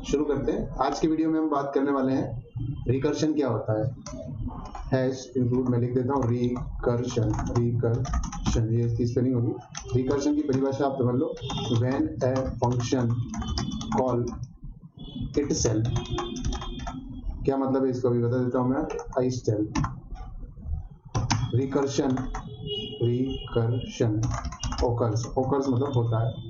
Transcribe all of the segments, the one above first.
शुरू करते हैं। आज की वीडियो में हम बात करने वाले हैं रिकर्शन क्या होता है। हैश इंक्लूड मैं लिख देता हूँ रिकर्शन। रिकर्शन ये इसकी स्पेलिंग होगी। रिकर्शन की परिभाषा आप समझ लो, when a function call itself. क्या मतलब है इसको अभी बता देता हूँ मैं। आई स्टेल रिकर्शन ओकर्स मतलब होता है।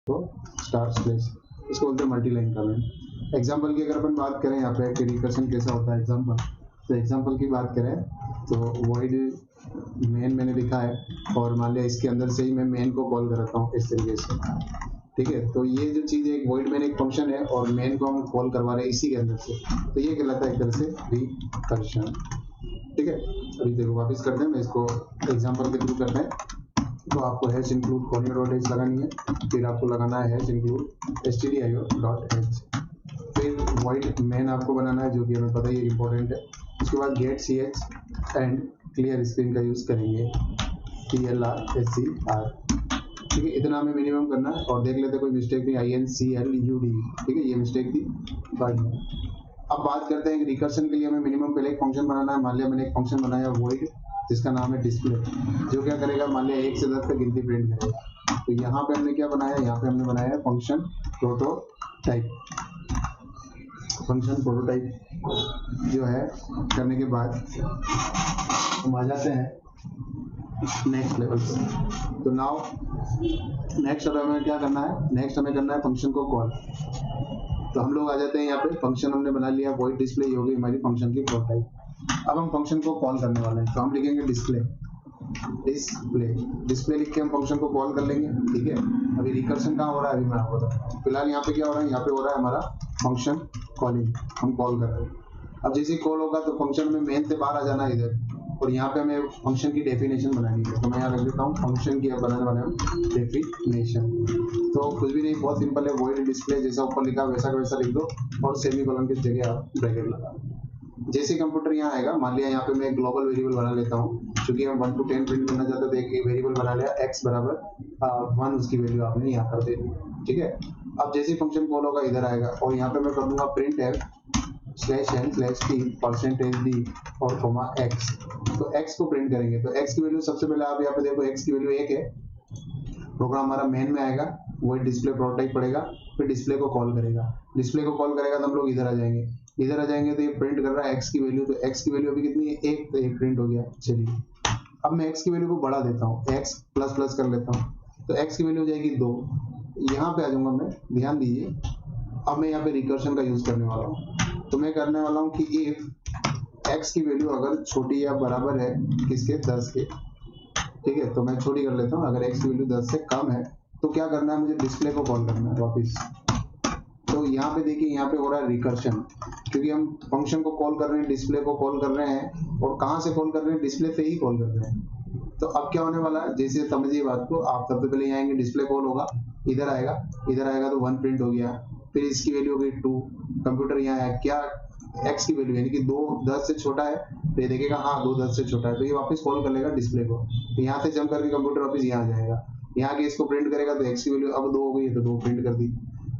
तो स्टार स्लेश इसको बोलते हैं मल्टी लाइन कमेंट। एग्जाम्पल की अगर अपन बात करें यहाँ पे कि रिकर्शन कैसा होता है एग्जाम्पल, तो एग्जाम्पल की बात करें तो वॉइड मेन मैंने लिखा है और मान लिया इसके अंदर से ही मैं मेन को कॉल करता हूँ इस तरीके से। ठीक है, तो ये जो चीज है वॉइड मेन एक फंक्शन है और मेन को हम कॉल करवा रहे हैं इसी के अंदर से, तो ये कहलाता है एक तरह से रिकर्शन। ठीक है, अभी देखो वापिस करते हैं, मैं इसको एग्जाम्पल के थ्रू करते हैं। तो आपको hash include calling dot H लगानी है, फिर आपको लगाना है हैश इंक्लूड stdio.h, फिर वॉइड मेन आपको बनाना है जो कि हमें पता ही इंपॉर्टेंट है। उसके बाद get C H and clear screen का यूज करेंगे TLRSCR। ठीक है, इतना हमें मिनिमम करना है और देख लेते कोई मिस्टेक नहीं। INCLUD, ठीक है, ये मिस्टेक थी बाद में। अब बात करते हैं कि रिकर्शन के लिए हमें मिनिमम पहले एक फंक्शन बनाना है। मान लिया मैंने एक फंक्शन बनाया वॉइड जिसका नाम है डिस्प्ले, जो क्या करेगा मान लिया 1 से 10 तक गिनती प्रिंट करेगा। तो यहाँ पे हमने क्या बनाया, यहाँ पे हमने बनाया फंक्शन प्रोटोटाइप। फंक्शन प्रोटोटाइप जो है करने के बाद हम आ जाते हैं नेक्स्ट लेवल पे। तो नाउ नेक्स्ट हमें क्या करना है, नेक्स्ट हमें करना है फंक्शन को कॉल। तो हम लोग आ जाते हैं यहाँ पे, फंक्शन हमने बना लिया वॉइड डिस्प्ले, ये होगी हमारी फंक्शन की प्रोटोटाइप। अब हम फंक्शन को कॉल करने वाले हैं, तो हम लिखेंगे डिस्प्ले लिख के हम फंक्शन को कॉल कर लेंगे। ठीक है, अभी रिकर्शन कहाँ हो रहा है अभी मैं आपको बताता हूँ। फिलहाल यहाँ पे क्या हो रहा है, यहाँ पे हो रहा है हमारा फंक्शन कॉलिंग, हम कॉल कर रहे हैं। अब जैसे कॉल होगा तो फंक्शन में मेन से बाहर आ जाना है इधर, और यहाँ पे हमें फंक्शन की डेफिनेशन बनानी है। तो मैं यहाँ रख देता हूँ फंक्शन की बनाने वाले हम डेफिनेशन। तो कुछ भी नहीं, बहुत सिंपल है, वॉइड डिस्प्ले जैसा ऊपर लिखा वैसा का वैसा लिख दो और सेमीकोलन की जगह आप ब्रैकेट लगा दो। जैसे कंप्यूटर यहाँ आएगा, मान लिया यहाँ पे मैं ग्लोबल वेरिएबल बना लेता हूँ, क्योंकि हम 1 to 10 प्रिंट करना चाहते तो एक वेरिएबल बना लिया x बराबर 1, उसकी वैल्यू आपने यहाँ कर दे दी। ठीक है, अब जैसे फंक्शन कॉल होगा इधर आएगा और यहाँ पे मैं कर दूंगा प्रिंट f/n/t%d और x। तो x को प्रिंट करेंगे, तो x की वैल्यू सबसे पहले आप यहाँ पे देखो, x की वैल्यू 1 है। प्रोग्राम हमारा मेन में आएगा, वो डिस्प्ले प्रोटोटाइप पड़ेगा, फिर डिस्प्ले को कॉल करेगा। डिस्प्ले को कॉल करेगा तो हम लोग इधर आ जाएंगे तो ये प्रिंट कर रहा है x की वैल्यू। तो x की वैल्यू अभी कितनी है, 1, तो 1 प्रिंट हो गया। चलिए अब मैं x की वैल्यू को बढ़ा देता हूँ, x प्लस प्लस कर लेता हूँ, तो x की वैल्यू हो जाएगी 2। यहाँ पे आ जाऊंगा मैं, ध्यान दीजिए। अब मैं यहाँ पे रिकर्शन का यूज करने वाला हूँ, तो मैं करने वाला हूँ कि इफ x की वैल्यू अगर छोटी या बराबर है किसके, 10 के। ठीक है, तो मैं छोटी कर लेता हूँ, अगर x की वैल्यू 10 से कम है तो क्या करना है, मुझे डिस्प्ले को कॉल करना है वापिस। तो यहाँ पे देखिए, यहाँ पे हो रहा है रिकर्शन, क्योंकि हम फंक्शन को कॉल कर रहे हैं, डिस्प्ले को कॉल कर रहे हैं, और कहाँ से कॉल कर रहे हैं, डिस्प्ले से ही कॉल कर रहे हैं। तो अब क्या होने वाला है, जैसे समझिए बात को, आप सबसे पहले यहाँ आएंगे, डिस्प्ले कॉल होगा, इधर आएगा तो 1 प्रिंट हो गया, फिर इसकी वैल्यू हो गई 2। कंप्यूटर यहाँ है क्या, x की वैल्यू यानी कि 2 10 से छोटा है, तो ये देखेगा हाँ 2 10 से छोटा है, तो ये वापस कॉल कर लेगा डिस्प्ले को। तो यहाँ से जंप करके कंप्यूटर वापस यहाँ आ जाएगा, यहाँ के इसको प्रिंट करेगा, तो x की वैल्यू अब 2 हो गई है तो 2 प्रिंट कर दी।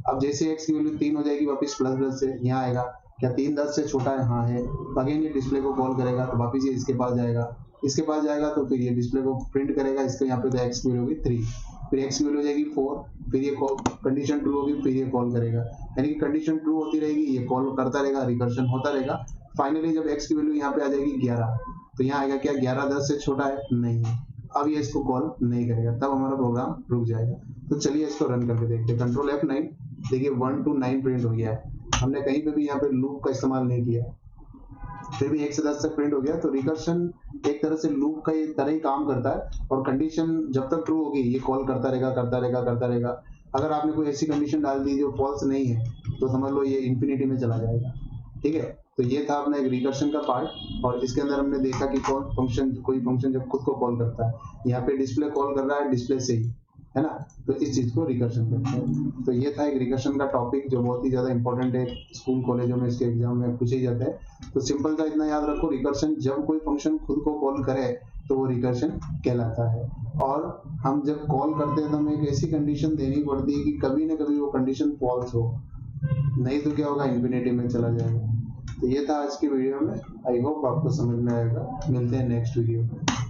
अब जैसे x की वैल्यू 3 हो जाएगी, वापस प्लस प्लस से यहाँ आएगा, क्या 3 10 से छोटा है, हाँ है। अगेन ये डिस्प्ले को कॉल करेगा तो वापस ये इसके पास जाएगा, तो फिर ये डिस्प्ले को प्रिंट करेगा, इसके यहाँ पे तो x की वैल्यू होगी 3, फिर x की वैल्यू हो जाएगी 4, फिर ये कंडीशन ट्रू होगी, फिर ये कॉल करेगा, यानी कि कंडीशन ट्रू होती रहेगी, ये कॉल करता रहेगा, रिकर्शन होता रहेगा। फाइनली जब x की वैल्यू यहाँ पे आ जाएगी 11, तो यहाँ आएगा क्या, 11 10 से छोटा है, नहीं है। अब ये इसको कॉल नहीं करेगा, तब हमारा प्रोग्राम रुक जाएगा। तो चलिए इसको रन करके देखते हैं। कंट्रोल F9, देखिए 1 to 9 प्रिंट हो गया है, हमने कहीं पे भी यहाँ पे लूप का इस्तेमाल नहीं किया, फिर भी 1 से 10 तक प्रिंट हो गया। तो रिकर्शन एक तरह से लूप का तरह ही काम करता है, और कंडीशन जब तक ट्रू होगी ये कॉल करता रहेगा। अगर आपने कोई ऐसी कंडीशन डाल दी जो फॉल्स नहीं है तो समझ लो ये इन्फिनिटी में चला जाएगा। ठीक है, तो ये था अपना एक रिकर्शन का पार्ट, और इसके अंदर हमने देखा कि कौन फंक्शन, कोई फंक्शन जब खुद को कॉल करता है, यहाँ पे डिस्प्ले कॉल कर रहा है डिस्प्ले से ही, है ना, तो इस चीज को रिकर्शन कहते हैं। तो ये था एक रिकर्शन का टॉपिक जो बहुत ही ज्यादा इंपॉर्टेंट है, स्कूल कॉलेजों में इसके एग्जाम में पूछे ही जाते हैं। तो सिंपल सा इतना याद रखो, रिकर्शन जब कोई फंक्शन खुद को कॉल करे तो वो रिकर्शन कहलाता है। और हम जब कॉल करते हैं तो हमें एक ऐसी कंडीशन देनी पड़ती है कि कभी ना कभी वो कंडीशन फॉल्स हो, नहीं तो क्या होगा, इन्फिनिटी में चला जाएगा। तो ये था आज की वीडियो में, आई होप आपको समझ में आएगा। मिलते हैं नेक्स्ट वीडियो में।